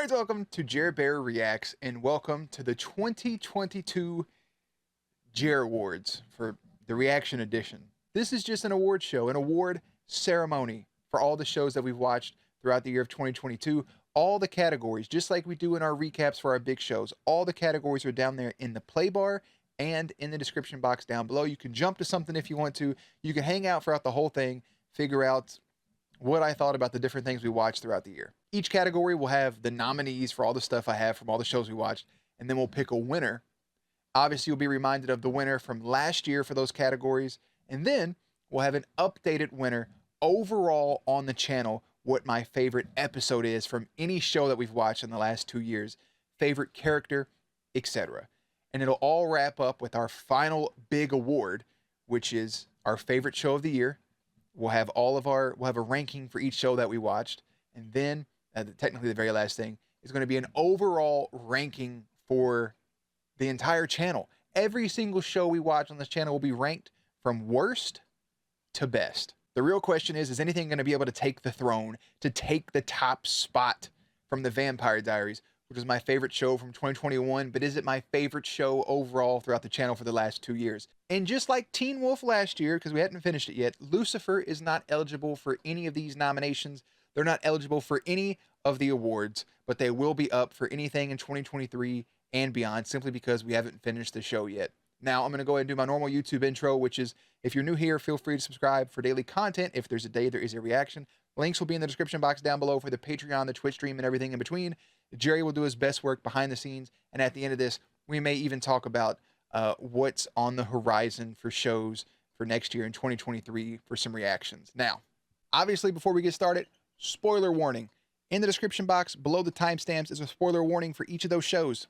Nerds, welcome to JerAwards Reacts, and welcome to the 2022 JerAwards for the Reaction Edition. This is just an award show, an award ceremony for all the shows that we've watched throughout the year of 2022. All the categories, just like we do in our recaps for our big shows, all the categories are down there in the play bar and in the description box down below. You can jump to something if you want to. You can hang out throughout the whole thing, figure out what I thought about the different things we watched throughout the year. Each category will have the nominees for all the stuff I have from all the shows we watched, and then we'll pick a winner. Obviously, you'll be reminded of the winner from last year for those categories, and then we'll have an updated winner overall on the channel, what my favorite episode is from any show that we've watched in the last 2 years, favorite character, etc. And it'll all wrap up with our final big award, which is our favorite show of the year. We'll have a ranking for each show that we watched. And then, technically the very last thing, is going to be an overall ranking for the entire channel. Every single show we watch on this channel will be ranked from worst to best. The real question is anything going to be able to take the throne, to take the top spot from the Vampire Diaries, which is my favorite show from 2021, but is it my favorite show overall throughout the channel for the last 2 years? And just like Teen Wolf last year, because we hadn't finished it yet, Lucifer is not eligible for any of these nominations. They're not eligible for any of the awards, but they will be up for anything in 2023 and beyond, simply because we haven't finished the show yet. Now, I'm going to go ahead and do my normal YouTube intro, which is, if you're new here, feel free to subscribe for daily content. If there's a day, there is a reaction. Links will be in the description box down below for the Patreon, the Twitch stream, and everything in between. Jerry will do his best work behind the scenes, and at the end of this, we may even talk about what's on the horizon for shows for next year in 2023 for some reactions. Now, obviously, before we get started, spoiler warning. In the description box below the timestamps is a spoiler warning for each of those shows.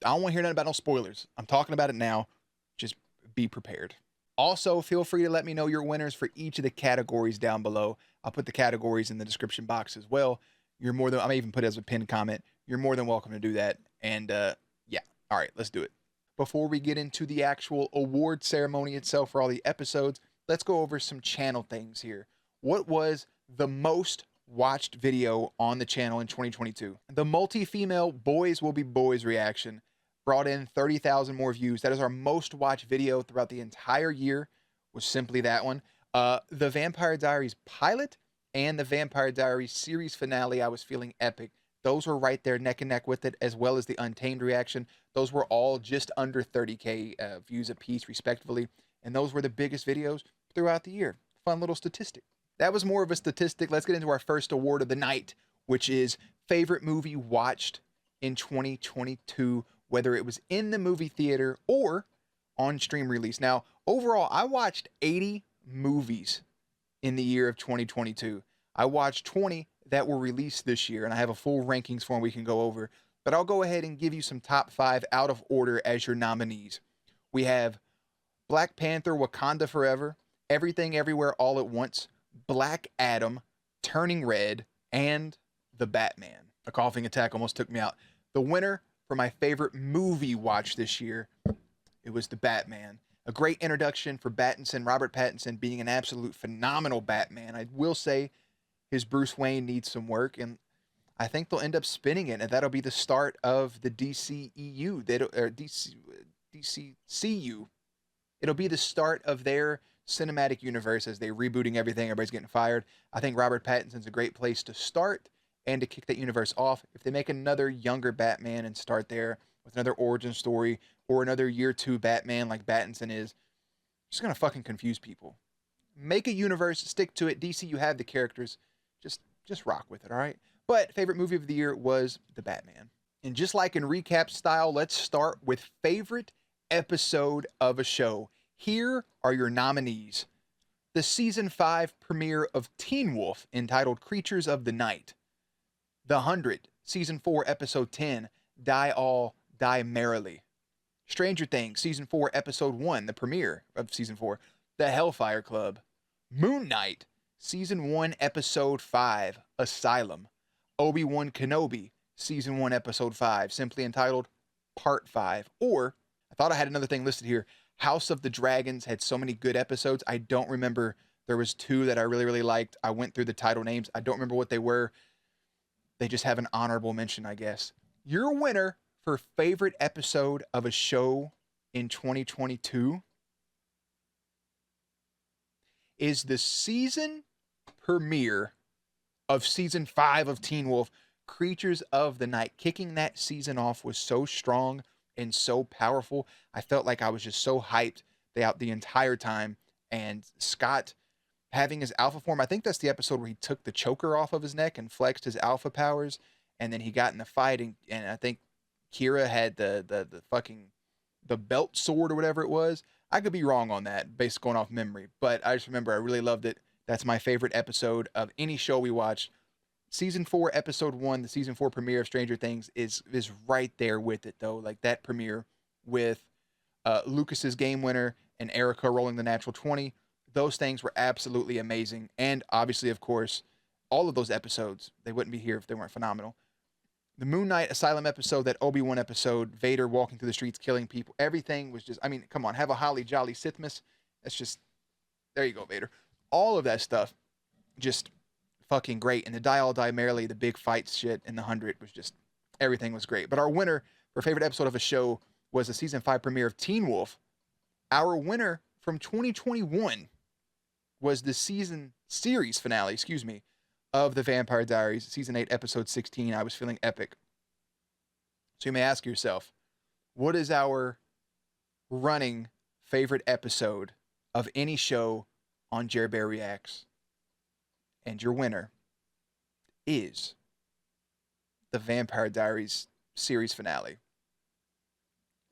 I don't want to hear nothing about no spoilers. I'm talking about it now. Just be prepared. Also, feel free to let me know your winners for each of the categories down below. I'll put the categories in the description box as well. You're more than, I may even put it as a pinned comment. You're more than welcome to do that. And yeah, all right, let's do it. Before we get into the actual award ceremony itself for all the episodes, let's go over some channel things here. What was the most watched video on the channel in 2022? The multi-female Boys Will Be Boys reaction brought in 30,000 more views. That is our most watched video throughout the entire year, was simply that one. The Vampire Diaries pilot and the Vampire Diaries series finale, I was feeling epic. Those were right there neck and neck with it, as well as the Untamed reaction. Those were all just under 30K views apiece, respectively. And those were the biggest videos throughout the year. Fun little statistic. That was more of a statistic. Let's get into our first award of the night, which is favorite movie watched in 2022, whether it was in the movie theater or on stream release. Now, overall, I watched 80 movies in the year of 2022. I watched 20 that were released this year, and I have a full rankings form we can go over. But I'll go ahead and give you some top 5 out of order as your nominees. We have Black Panther, Wakanda Forever, Everything Everywhere All at Once, Black Adam, Turning Red, and The Batman. A coughing attack almost took me out. The winner for my favorite movie watch this year, it was The Batman. A great introduction for Pattinson, Robert Pattinson being an absolute phenomenal Batman. I will say his Bruce Wayne needs some work, and I think they'll end up spinning it, and that'll be the start of the DCEU, DCCU. It'll be the start of their cinematic universe as they're rebooting everything. Everybody's getting fired. I think Robert Pattinson's a great place to start and to kick that universe off. If they make another younger Batman and start there with another origin story or another year 2 Batman like Pattinson is, just gonna fucking confuse people. Make a universe, stick to it. DC, you have the characters. Just rock with it, all right? But favorite movie of the year was The Batman. And just like in recap style, let's start with favorite episode of a show. Here are your nominees. The season 5 premiere of Teen Wolf, entitled Creatures of the Night. The 100, season 4, episode 10, Die All, Die Merrily. Stranger Things, season 4, episode 1, the premiere of season 4, The Hellfire Club. Moon Knight, season 1, episode 5, Asylum. Obi-Wan Kenobi, season 1, episode 5, simply entitled Part 5. Or, I thought I had another thing listed here, House of the Dragons had so many good episodes, I don't remember There was two that I really, really liked. I went through the title names. I don't remember what they were. They just have an honorable mention, I guess. Your winner for favorite episode of a show in 2022 is the season premiere of season 5 of Teen Wolf, Creatures of the Night. Kicking that season off was so strong and so powerful. I felt like I was just so hyped throughout the entire time. And Scott having his alpha form, I think that's the episode where he took the choker off of his neck and flexed his alpha powers. And then he got in the fight, and I think Kira had the fucking the belt sword or whatever it was. I could be wrong on that, based going off memory, but I just remember I really loved it. That's my favorite episode of any show we watched. Season 4, episode 1, the season 4 premiere of Stranger Things is right there with it, though. Like that premiere with Lucas's game winner and Erica rolling the natural 20. Those things were absolutely amazing. And obviously, of course, all of those episodes, they wouldn't be here if they weren't phenomenal. The Moon Knight Asylum episode, that Obi-Wan episode, Vader walking through the streets, killing people. Everything was just, I mean, come on, have a holly jolly Sithmas. That's just, there you go, Vader. All of that stuff, just fucking great. And the Die All Die Merrily, the big fight shit in the 100 was just, everything was great. But our winner for favorite episode of a show was the season 5 premiere of Teen Wolf. Our winner from 2021 was the series finale, of the Vampire Diaries, season 8, episode 16. I was feeling epic. So you may ask yourself, what is our running favorite episode of any show on JerAwards Reacts? And your winner is the Vampire Diaries series finale.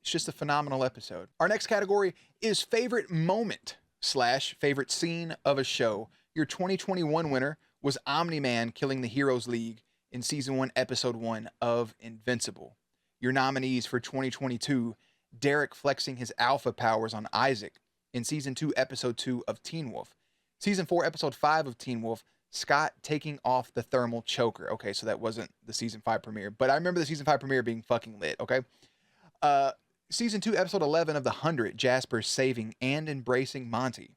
It's just a phenomenal episode. Our next category is favorite moment / favorite scene of a show. Your 2021 winner was Omni-Man killing the Heroes League in season 1, episode 1 of Invincible. Your nominees for 2022, Derek flexing his alpha powers on Isaac in season 2, episode 2 of Teen Wolf. Season 4, episode 5 of Teen Wolf, Scott taking off the thermal choker. Okay, so that wasn't the season 5 premiere, but I remember the season 5 premiere being fucking lit, okay? Season 2, episode 11 of The 100, Jasper saving and embracing Monty.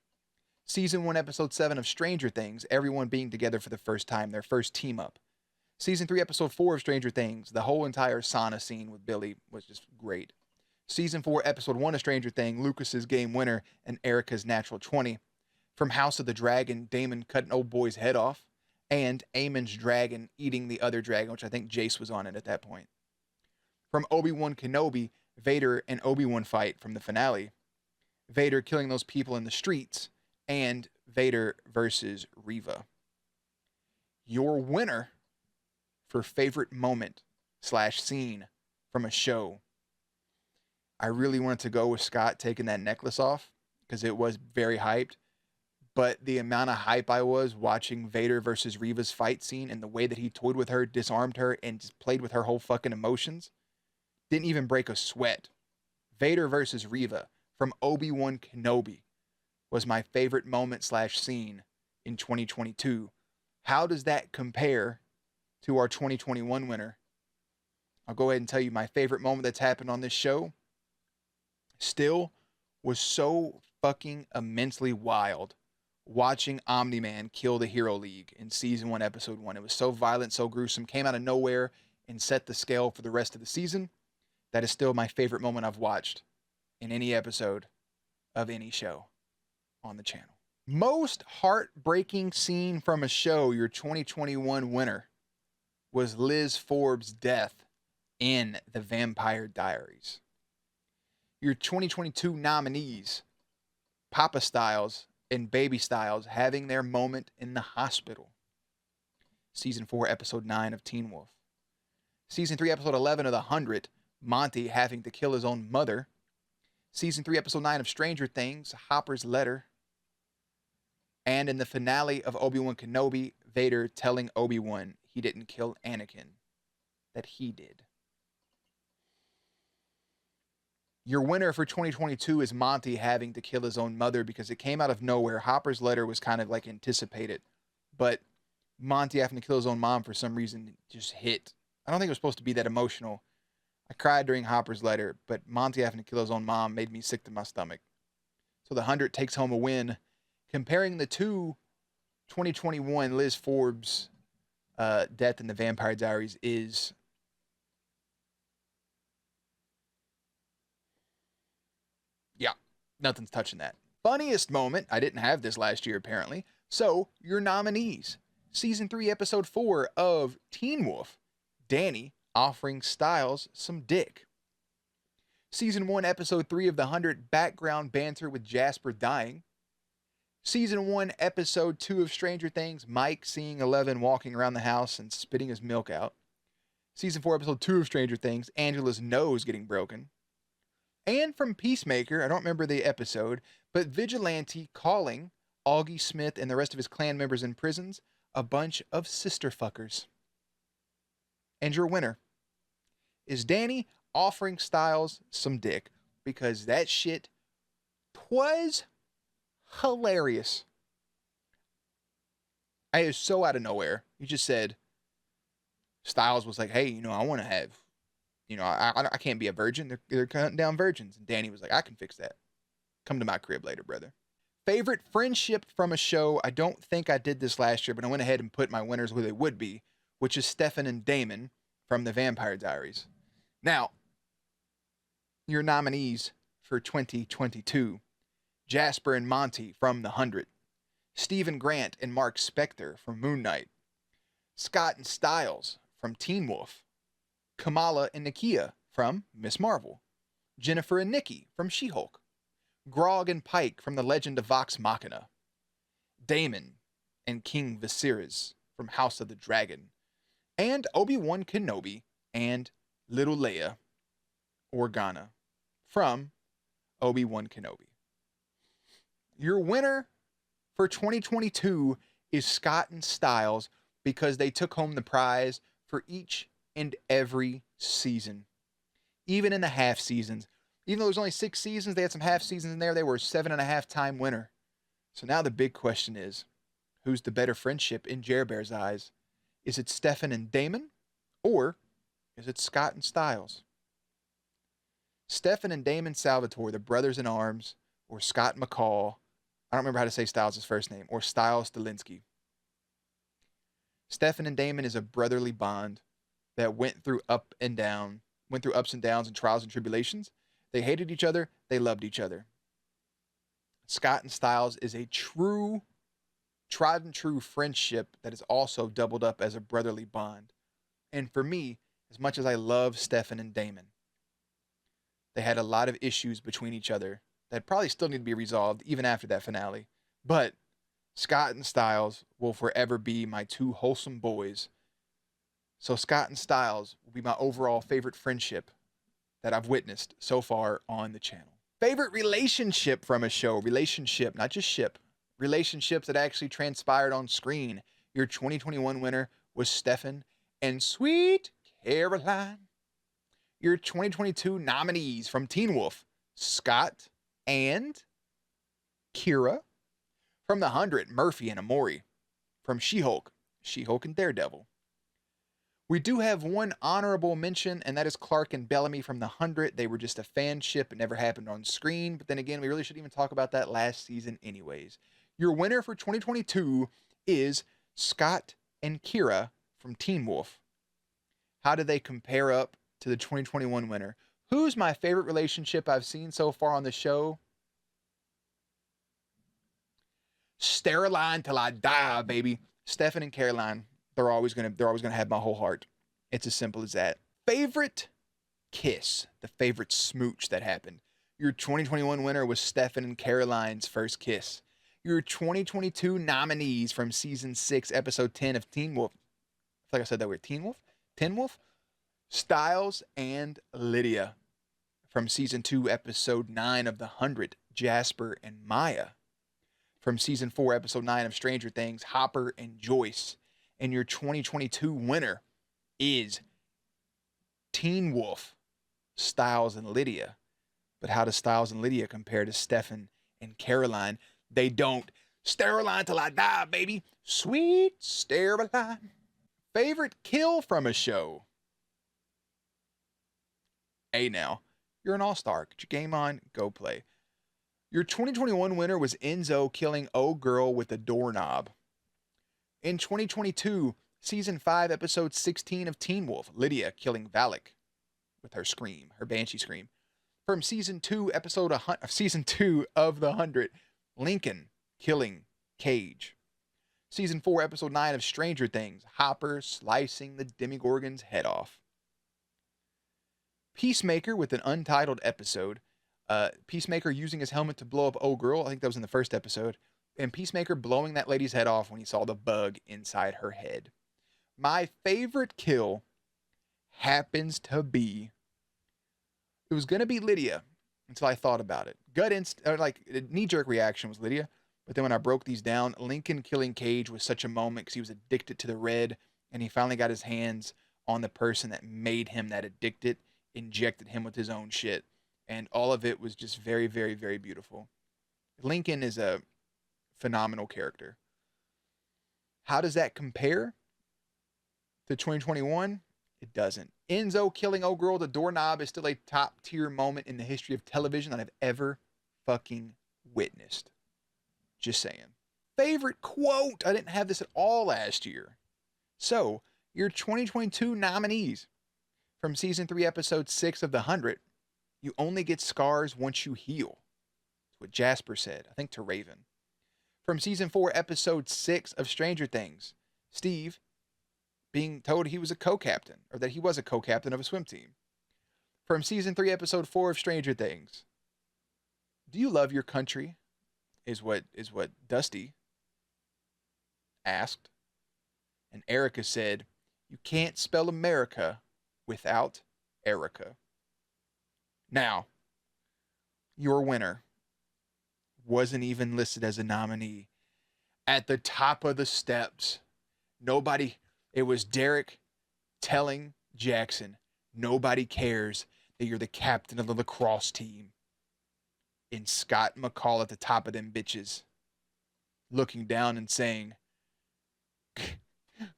Season 1, episode 7 of Stranger Things, everyone being together for the first time, their first team up. Season 3, episode 4 of Stranger Things, the whole entire sauna scene with Billy was just great. Season 4, episode 1 of Stranger Things, Lucas's game winner and Erica's natural 20. From House of the Dragon, Damon cut an old boy's head off. And Aemon's dragon eating the other dragon, which I think Jace was on it at that point. From Obi-Wan Kenobi, Vader and Obi-Wan fight from the finale. Vader killing those people in the streets. And Vader versus Reva. Your winner for favorite moment / scene from a show. I really wanted to go with Scott taking that necklace off because it was very hyped. But the amount of hype I was watching Vader versus Reva's fight scene and the way that he toyed with her, disarmed her, and just played with her whole fucking emotions, didn't even break a sweat. Vader versus Reva from Obi-Wan Kenobi was my favorite moment / scene in 2022. How does that compare to our 2021 winner? I'll go ahead and tell you my favorite moment that's happened on this show still was so fucking immensely wild watching Omni-Man kill the Hero League in season 1, episode 1. It was so violent, so gruesome, came out of nowhere and set the scale for the rest of the season. That is still my favorite moment I've watched in any episode of any show on the channel. Most heartbreaking scene from a show, your 2021 winner was Liz Forbes' death in The Vampire Diaries. Your 2022 nominees, Papa Styles and Baby Styles having their moment in the hospital. Season 4, episode 9 of Teen Wolf. Season 3, episode 11 of The 100, Monty having to kill his own mother. Season 3, episode 9 of Stranger Things, Hopper's letter. And in the finale of Obi-Wan Kenobi, Vader telling Obi-Wan he didn't kill Anakin, that he did. Your winner for 2022 is Monty having to kill his own mother because it came out of nowhere. Hopper's letter was kind of like anticipated, but Monty having to kill his own mom for some reason just hit. I don't think it was supposed to be that emotional. I cried during Hopper's letter, but Monty having to kill his own mom made me sick to my stomach. So the 100 takes home a win, Comparing the two, 2021 Liz Forbes' death in the Vampire Diaries is nothing's touching that. Funniest moment, I didn't have this last year apparently. So, your nominees. Season 3, Episode 4 of Teen Wolf, Danny offering Styles some dick. Season 1, Episode 3 of The 100, background banter with Jasper dying. Season 1, Episode 2 of Stranger Things, Mike seeing Eleven walking around the house and spitting his milk out. Season 4, Episode 2 of Stranger Things, Angela's nose getting broken. And from Peacemaker, I don't remember the episode, but Vigilante calling Augie Smith and the rest of his clan members in prisons a bunch of sister fuckers. And your winner is Danny offering Styles some dick, because that shit was hilarious. It was so out of nowhere. You just said, Styles was like, hey, I want to have, I can't be a virgin. They're cutting down virgins. And Danny was like, I can fix that. Come to my crib later, brother. Favorite friendship from a show. I don't think I did this last year, but I went ahead and put my winners where they would be, which is Stefan and Damon from the Vampire Diaries. Now, your nominees for 2022. Jasper and Monty from The 100. Stephen Grant and Mark Spector from Moon Knight. Scott and Styles from Teen Wolf. Kamala and Nakia from Miss Marvel. Jennifer and Nikki from She-Hulk. Grog and Pike from The Legend of Vox Machina. Damon and King Viserys from House of the Dragon. And Obi-Wan Kenobi and Little Leia Organa from Obi-Wan Kenobi. Your winner for 2022 is Scott and Styles, because they took home the prize for each and every season. Even in the half seasons. Even though there's only 6 seasons, they had some half seasons in there. They were a 7.5-time winner. So now the big question is, who's the better friendship in Jer Bear's eyes? Is it Stefan and Damon? Or is it Scott and Styles? Stefan and Damon Salvatore, the brothers in arms, or Scott McCall, I don't remember how to say Styles' first name, or Styles Stalinsky. Stefan and Damon is a brotherly bond that went through ups and downs and trials and tribulations. They hated each other. They loved each other. Scott and Styles is a tried and true friendship that is also doubled up as a brotherly bond. And for me, as much as I love Stefan and Damon, they had a lot of issues between each other that probably still need to be resolved even after that finale. But Scott and Styles will forever be my 2 wholesome boys. So Scott and Styles will be my overall favorite friendship that I've witnessed so far on the channel. Favorite relationship from a show. Relationship, not just ship. Relationships that actually transpired on screen. Your 2021 winner was Stefan and Sweet Caroline. Your 2022 nominees from Teen Wolf, Scott and Kira. From The 100, Murphy and Amori. From She-Hulk and Daredevil. We do have one honorable mention, and that is Clark and Bellamy from The 100. They were just a fanship. It never happened on screen. But then again, we really shouldn't even talk about that last season anyways. Your winner for 2022 is Scott and Kira from Teen Wolf. How do they compare up to the 2021 winner? Who's my favorite relationship I've seen so far on the show? Steroline till I die, baby. Stefan and Caroline, they're always gonna have my whole heart. It's as simple as that. Favorite kiss, the favorite smooch that happened. Your 2021 winner was Stefan and Caroline's first kiss. Your 2022 nominees from season 6, episode 10 of Teen Wolf. I feel like I said that weird. Teen Wolf? Teen Wolf? Styles and Lydia. From season 2, episode 9 of The 100, Jasper and Maya. From season 4, episode 9 of Stranger Things, Hopper and Joyce. And your 2022 winner is Teen Wolf, Styles and Lydia. But how does Styles and Lydia compare to Stefan and Caroline? They don't. Steroline till I die, baby. Sweet Steroline. Favorite kill from a show? Hey now, you're an all-star. Get your game on, go play. Your 2021 winner was Enzo killing Girl with a doorknob. In 2022, Season 5, Episode 16 of Teen Wolf, Lydia killing Valak with her scream, her banshee scream. From Season 2, Season 2 of The 100, Lincoln killing Cage. Season 4, Episode 9 of Stranger Things, Hopper slicing the Demogorgon's head off. Peacemaker with an untitled episode. Peacemaker using his helmet to blow up Girl. I think that was in the first episode. And Peacemaker blowing that lady's head off when he saw the bug inside her head. My favorite kill happens to be, it was going to be Lydia until I thought about it. Knee-jerk reaction was Lydia. But then when I broke these down, Lincoln killing Cage was such a moment because he was addicted to the red. And he finally got his hands on the person that made him that addicted, injected him with his own shit. And all of it was just very, very, very beautiful. Lincoln is a phenomenal character. How does that compare to 2021? It doesn't. Enzo killing Girl with a doorknob is still a top tier moment in the history of television that I've ever fucking witnessed. Just saying. Favorite quote. I didn't have this at all last year. So, your 2022 nominees. From Season 3, Episode 6 of The 100, you only get scars once you heal. That's what Jasper said, I think to Raven. From Season 4, Episode 6 of Stranger Things, Steve being told he was a co-captain, or that he was a co-captain of a swim team. From Season 3, Episode 4 of Stranger Things, do you love your country? Is what Dusty asked. And Erica said, you can't spell America without Erica. Now, your winner wasn't even listed as a nominee. At the top of the steps, it was Derek telling Jackson, nobody cares that you're the captain of the lacrosse team. And Scott McCall at the top of them bitches, looking down and saying,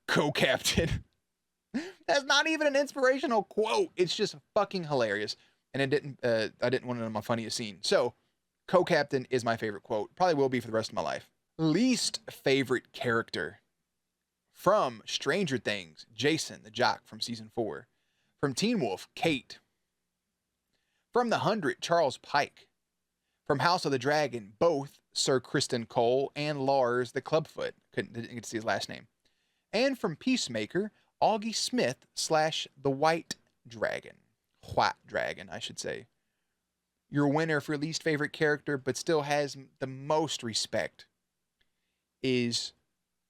co-captain. That's not even an inspirational quote. It's just fucking hilarious. And I didn't want it on my funniest scene. So, co-captain is my favorite quote. Probably will be for the rest of my life. Least favorite character. From Stranger Things, Jason, the jock from Season 4. From Teen Wolf, Kate. From The 100, Charles Pike. From House of the Dragon, both Sir Kristen Cole and Lars the Clubfoot. Didn't get to see his last name. And from Peacemaker, Augie Smith / the White Dragon. White Dragon, I should say. Your winner for least favorite character, but still has the most respect, is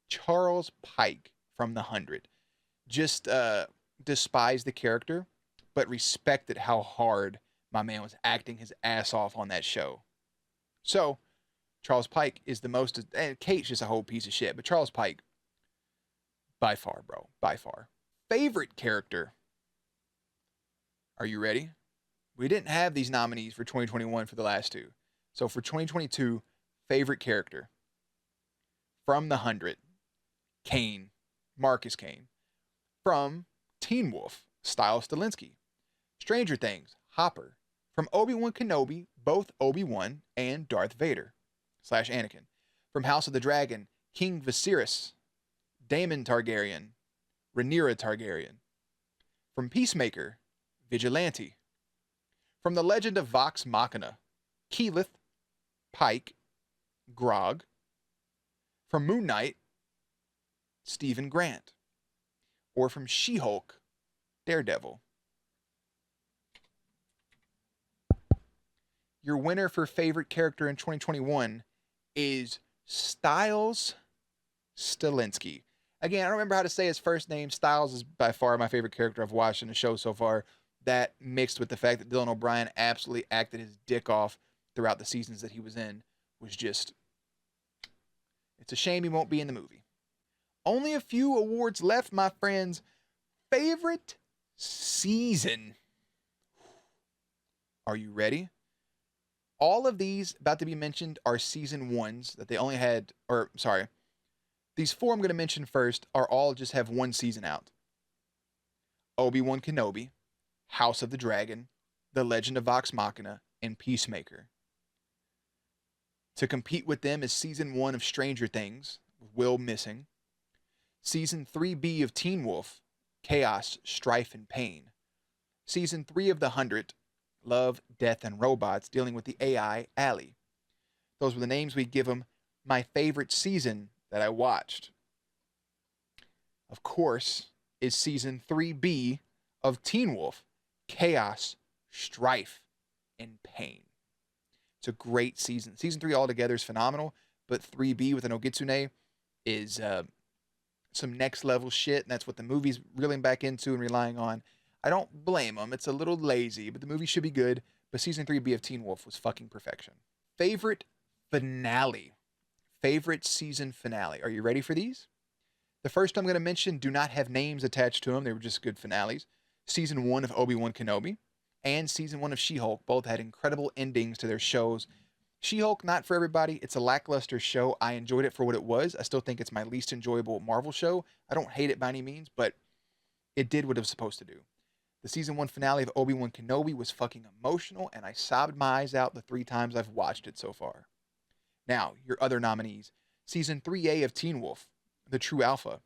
Charles Pike from The 100. Just despise the character, but respected how hard my man was acting his ass off on that show. So, Charles Pike is the most, and Kate's just a whole piece of shit, but Charles Pike, by far, bro, by far. Favorite character. Are you ready? We didn't have these nominees for 2021 for the last two. So for 2022, favorite character. From The 100, Kane, Marcus Kane. From Teen Wolf, Styles Stilinski. Stranger Things, Hopper. From Obi-Wan Kenobi, both Obi-Wan and Darth Vader / Anakin. From House of the Dragon, King Viserys, Daemon Targaryen, Rhaenyra Targaryen. From Peacemaker, Vigilante. From The Legend of Vox Machina, Keyleth, Pike, Grog. From Moon Knight, Stephen Grant. Or from She-Hulk, Daredevil. Your winner for favorite character in 2021 is Styles Stilinski. Again, I don't remember how to say his first name. Styles is by far my favorite character I've watched in the show so far. That mixed with the fact that Dylan O'Brien absolutely acted his dick off throughout the seasons that he was in was just... It's a shame he won't be in the movie. Only a few awards left, my friends. Favorite season. Are you ready? All of these about to be mentioned are season ones that they only had, these four I'm going to mention first are all just have one season out. Obi-Wan Kenobi, House of the Dragon, The Legend of Vox Machina, and Peacemaker. To compete with them is season 1 of Stranger Things, with Will missing. Season 3B of Teen Wolf, Chaos, Strife, and Pain. Season 3 of The 100, Love, Death, and Robots, dealing with the AI, Allie. Those were the names we give them. My favorite season that I watched, of course, is season 3B of Teen Wolf, Chaos, Strife, and Pain. It's a great season. Season 3 altogether is phenomenal, but 3B with an Ogitsune is some next level shit, and that's what the movie's reeling back into and relying on. I don't blame them. It's a little lazy, but the movie should be good. But season 3B of Teen Wolf was fucking perfection. Favorite finale. Favorite season finale. Are you ready for these? The first I'm going to mention do not have names attached to them. They were just good finales. Season 1 of Obi-Wan Kenobi and season 1 of She-Hulk both had incredible endings to their shows. She-Hulk, not for everybody. It's a lackluster show. I enjoyed it for what it was. I still think it's my least enjoyable Marvel show. I don't hate it by any means, but it did what it was supposed to do. The season 1 finale of Obi-Wan Kenobi was fucking emotional, and I sobbed my eyes out the 3 times I've watched it so far. Now, your other nominees. Season 3A of Teen Wolf, The True Alpha.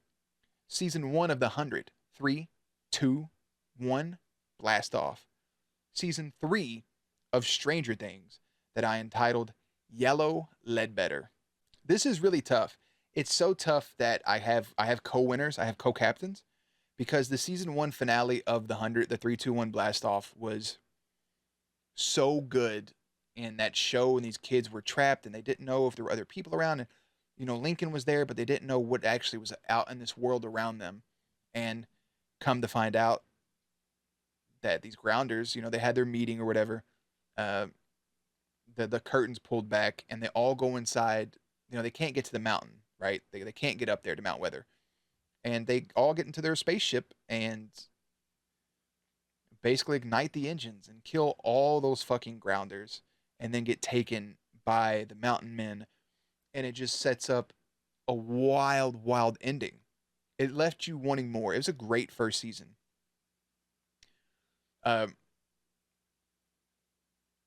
Season 1 of The 100, 3, 2, 1, blast off. Season 3 of Stranger Things, that I entitled Yellow Ledbetter. This is really tough. It's so tough that I have co-winners, I have co-captains, because the season 1 finale of The 100, the 3, 2, 1 blast off, was so good. And that show, and these kids were trapped, and they didn't know if there were other people around. And, you know, Lincoln was there, but they didn't know what actually was out in this world around them. And come to find out that these grounders, you know, they had their meeting or whatever. The curtains pulled back, and they all go inside. You know, they can't get to the mountain, right? They can't get up there to Mount Weather. And they all get into their spaceship and basically ignite the engines and kill all those fucking grounders, and then get taken by the mountain men. And it just sets up a wild, wild ending. It left you wanting more. It was a great first season.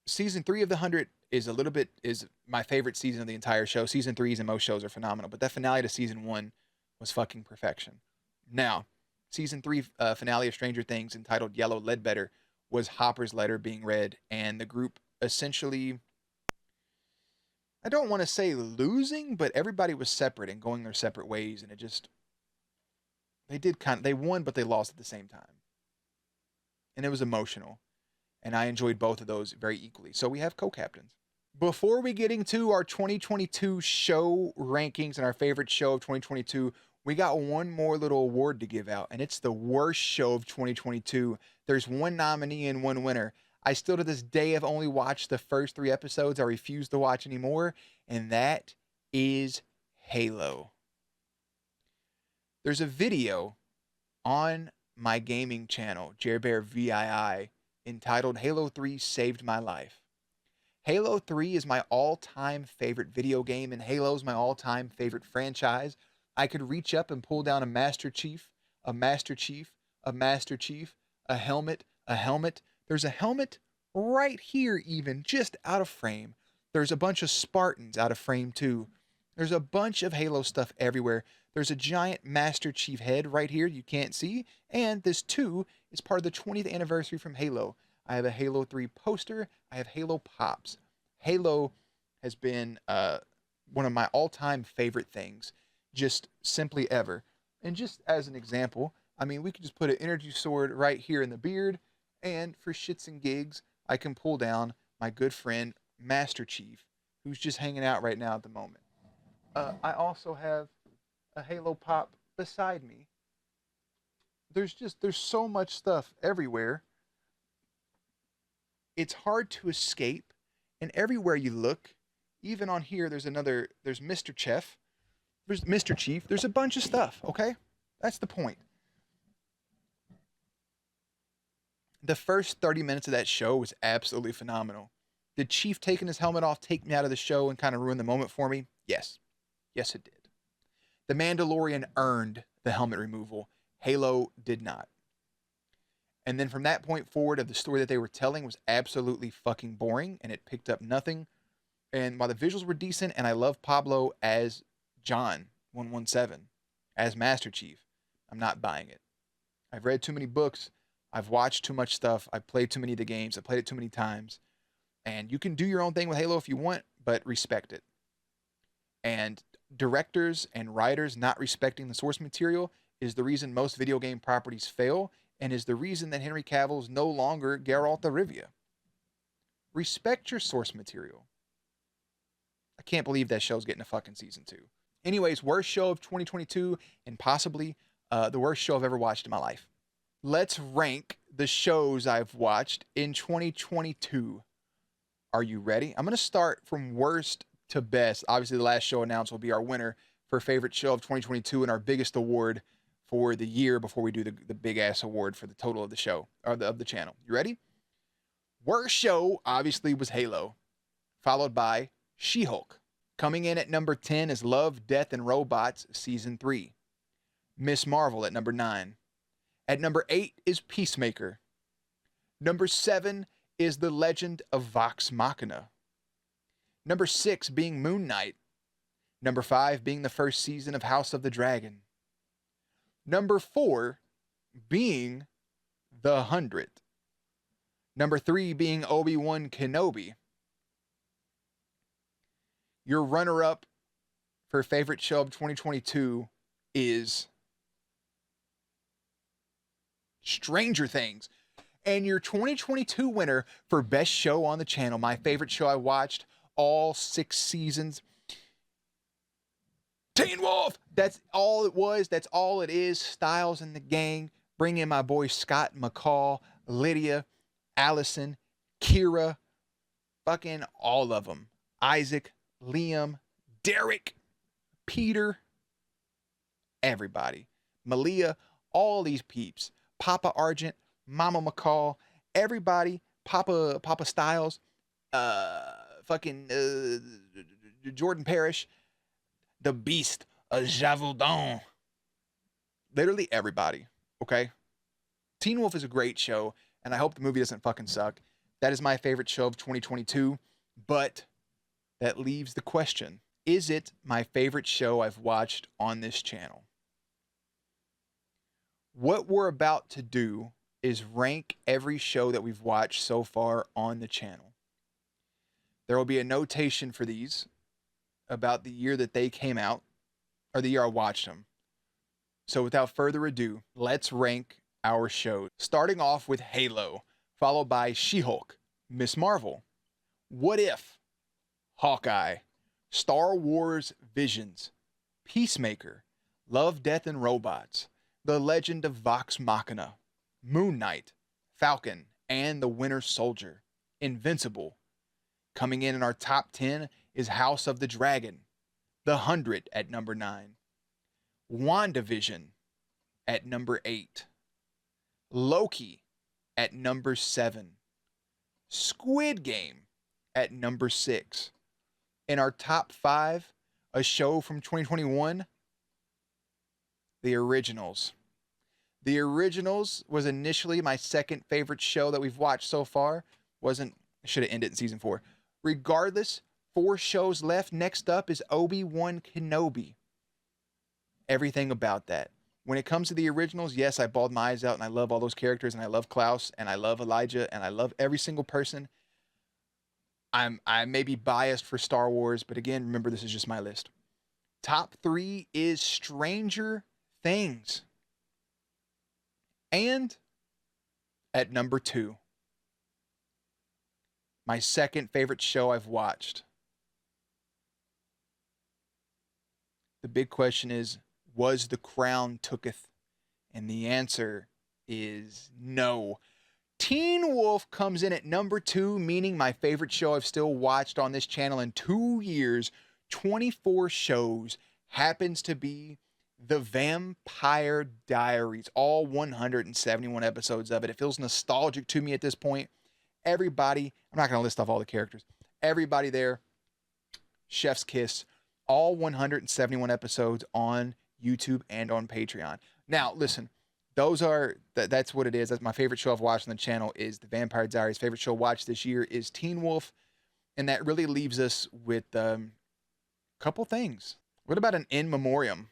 Season 3 of The 100 is my favorite season of the entire show. Season 3s and most shows are phenomenal, but that finale to season 1 was fucking perfection. Now, season 3 finale of Stranger Things, entitled Yellow Ledbetter, was Hopper's letter being read, and the group essentially, I don't want to say losing, but everybody was separate and going their separate ways, and it just, they won, but they lost at the same time. And it was emotional, and I enjoyed both of those very equally. So we have co-captains. Before we get into our 2022 show rankings and our favorite show of 2022, we got one more little award to give out, and it's the worst show of 2022. There's one nominee and one winner. I still to this day have only watched the first 3 episodes. I refuse to watch anymore, and that is Halo. There's a video on my gaming channel, JerVii, entitled Halo 3 Saved My Life. Halo 3 is my all-time favorite video game, and Halo's my all-time favorite franchise. I could reach up and pull down a Master Chief, a Master Chief, a Master Chief, a helmet, a helmet. There's a helmet right here even, just out of frame. There's a bunch of Spartans out of frame too. There's a bunch of Halo stuff everywhere. There's a giant Master Chief head right here you can't see. And this too is part of the 20th anniversary from Halo. I have a Halo 3 poster. I have Halo Pops. Halo has been one of my all-time favorite things, just simply ever. And just as an example, I mean, we could just put an energy sword right here in the beard, and for shits and gigs, I can pull down my good friend Master Chief, who's just hanging out right now at the moment. I also have a Halo Pop beside me. There's so much stuff everywhere. It's hard to escape, and everywhere you look, even on here, there's Mr. Chief. There's Mr. Chief. There's a bunch of stuff, okay? That's the point. The first 30 minutes of that show was absolutely phenomenal. Did Chief taking his helmet off take me out of the show and kind of ruin the moment for me? Yes. Yes, it did. The Mandalorian earned the helmet removal. Halo did not. And then from that point forward of the story that they were telling was absolutely fucking boring, and it picked up nothing. And while the visuals were decent, and I love Pablo as John 117, as Master Chief, I'm not buying it. I've read too many books. I've watched too much stuff. I've played too many of the games. I've played it too many times. And you can do your own thing with Halo if you want, but respect it. And directors and writers not respecting the source material is the reason most video game properties fail, and is the reason that Henry Cavill is no longer Geralt of Rivia. Respect your source material. I can't believe that show's getting a fucking season 2. Anyways, worst show of 2022, and possibly the worst show I've ever watched in my life. Let's rank the shows I've watched in 2022. Are you ready? I'm going to start from worst to best. Obviously, the last show announced will be our winner for favorite show of 2022 and our biggest award for the year before we do the big ass award for the total of the show, or of the channel. You ready? Worst show obviously was Halo, followed by She-Hulk. Coming in at number 10 is Love, Death, and Robots Season 3. Miss Marvel at number 9. At number 8 is Peacemaker. Number 7 is The Legend of Vox Machina. Number 6 being Moon Knight. Number 5 being the first season of House of the Dragon. Number 4 being The 100. Number 3 being Obi-Wan Kenobi. Your runner-up for favorite show of 2022 is Stranger Things. And your 2022 winner for best show on the channel, my favorite show I watched all 6 seasons, Teen Wolf. That's all it was. That's all it is. Styles and the gang. Bring in my boy Scott McCall, Lydia, Allison, Kira, fucking all of them. Isaac, Liam, Derek, Peter, everybody. Malia, all these peeps. Papa Argent, Mama McCall, everybody. Papa Styles, Jordan Parrish, the Beast, Javaldon. Literally everybody, okay? Teen Wolf is a great show, and I hope the movie doesn't fucking suck. That is my favorite show of 2022, but that leaves the question, is it my favorite show I've watched on this channel? What we're about to do is rank every show that we've watched so far on the channel. There will be a notation for these about the year that they came out, or the year I watched them. So without further ado, let's rank our shows. Starting off with Halo, followed by She-Hulk, Miss Marvel, What If, Hawkeye, Star Wars Visions, Peacemaker, Love, Death, and Robots, The Legend of Vox Machina, Moon Knight, Falcon, and the Winter Soldier, Invincible. Coming in our top 10 is House of the Dragon, The 100 at number 9, Wandavision at number 8, Loki at number 7, Squid Game at number 6. In our top 5, a show from 2021, The Originals. The Originals was initially my second favorite show that we've watched so far. Should have ended in season 4. Regardless, 4 shows left. Next up is Obi-Wan Kenobi. Everything about that. When it comes to The Originals, yes, I bawled my eyes out, and I love all those characters, and I love Klaus, and I love Elijah, and I love every single person. I may be biased for Star Wars, but again, remember, this is just my list. Top 3 is Stranger Things. And at number 2, my second favorite show I've watched. The big question is, was The Crown tooketh? And the answer is no. Teen Wolf comes in at number 2, meaning my favorite show I've still watched on this channel in 2 years, 24 shows, happens to be The Vampire Diaries, all 171 episodes of it. It feels nostalgic to me at this point. Everybody, I'm not going to list off all the characters. Everybody there, chef's kiss, all 171 episodes on YouTube and on Patreon. Now, listen, that's what it is. That's my favorite show I've watched on the channel is The Vampire Diaries. Favorite show watched this year is Teen Wolf. And that really leaves us with a couple things. What about an in memoriam?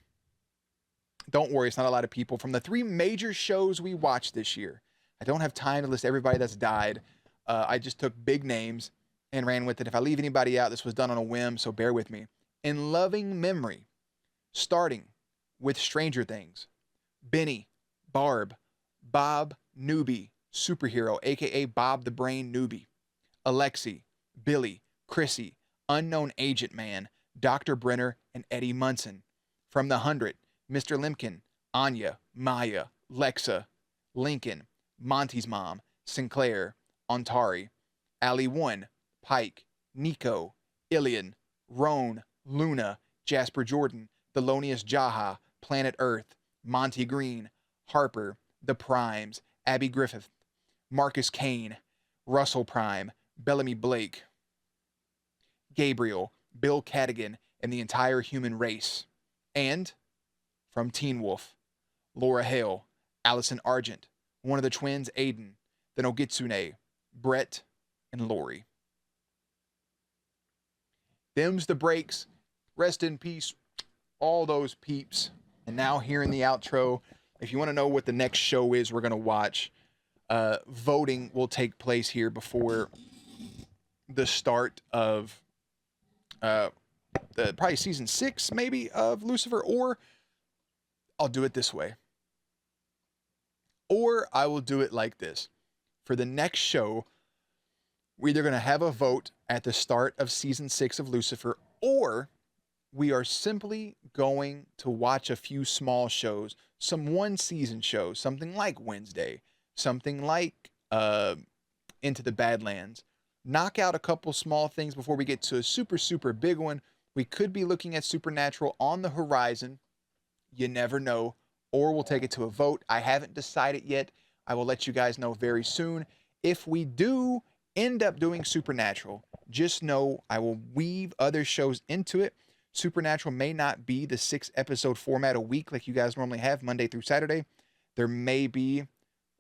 Don't worry, it's not a lot of people. From the 3 major shows we watched this year, I don't have time to list everybody that's died. I just took big names and ran with it. If I leave anybody out, this was done on a whim, so bear with me. In loving memory, starting with Stranger Things, Benny, Barb, Bob Newby, superhero, aka Bob the Brain Newby, Alexi, Billy, Chrissy, Unknown Agent Man, Dr. Brenner, and Eddie Munson. From the 100, Mr. Limkin, Anya, Maya, Lexa, Lincoln, Monty's mom, Sinclair, Ontari, Ali 1, Pike, Nico, Ilian, Roan, Luna, Jasper Jordan, Thelonious Jaha, Planet Earth, Monty Green, Harper, The Primes, Abby Griffith, Marcus Kane, Russell Prime, Bellamy Blake, Gabriel, Bill Cadigan, and the entire human race. And from Teen Wolf, Laura Hale, Allison Argent, one of the twins, Aiden, the Nogitsune, Brett, and Lori. Them's the breaks. Rest in peace, all those peeps. And now here in the outro, if you want to know what the next show is we're going to watch, voting will take place here before the start of probably season 6 maybe of Lucifer, or I'll do it this way. Or I will do it like this. For the next show, we're either going to have a vote at the start of season 6 of Lucifer, or we are simply going to watch a few small shows, some one-season shows, something like Wednesday, something like Into the Badlands. Knock out a couple small things before we get to a super, super big one. We could be looking at Supernatural on the horizon. You never know. Or we'll take it to a vote. I haven't decided yet. I will let you guys know very soon. If we do end up doing Supernatural, just know I will weave other shows into it. Supernatural may not be the 6-episode format a week like you guys normally have, Monday through Saturday. There may be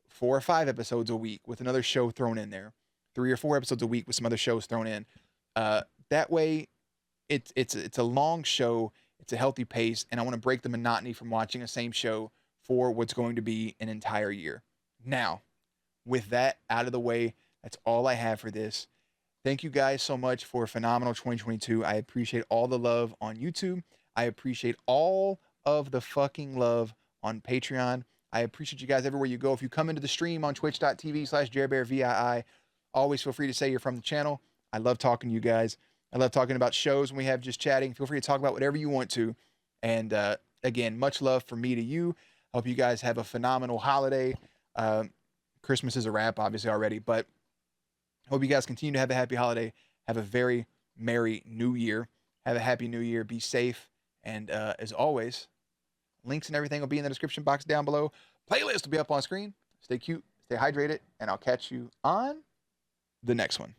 4 or 5 episodes a week with another show thrown in there. 3 or 4 episodes a week with some other shows thrown in. That way, it's a long show. It's a healthy pace, and I want to break the monotony from watching the same show for what's going to be an entire year. Now, with that out of the way, that's all I have for this. Thank you guys so much for a phenomenal 2022. I appreciate all the love on YouTube. I appreciate all of the fucking love on Patreon. I appreciate you guys everywhere you go. If you come into the stream on twitch.tv/JerBearVii, always feel free to say you're from the channel. I love talking to you guys. I love talking about shows when we have just chatting. Feel free to talk about whatever you want to. And again, much love from me to you. Hope you guys have a phenomenal holiday. Christmas is a wrap, obviously, already. But hope you guys continue to have a happy holiday. Have a very merry new year. Have a happy new year. Be safe. And as always, links and everything will be in the description box down below. Playlist will be up on screen. Stay cute. Stay hydrated. And I'll catch you on the next one.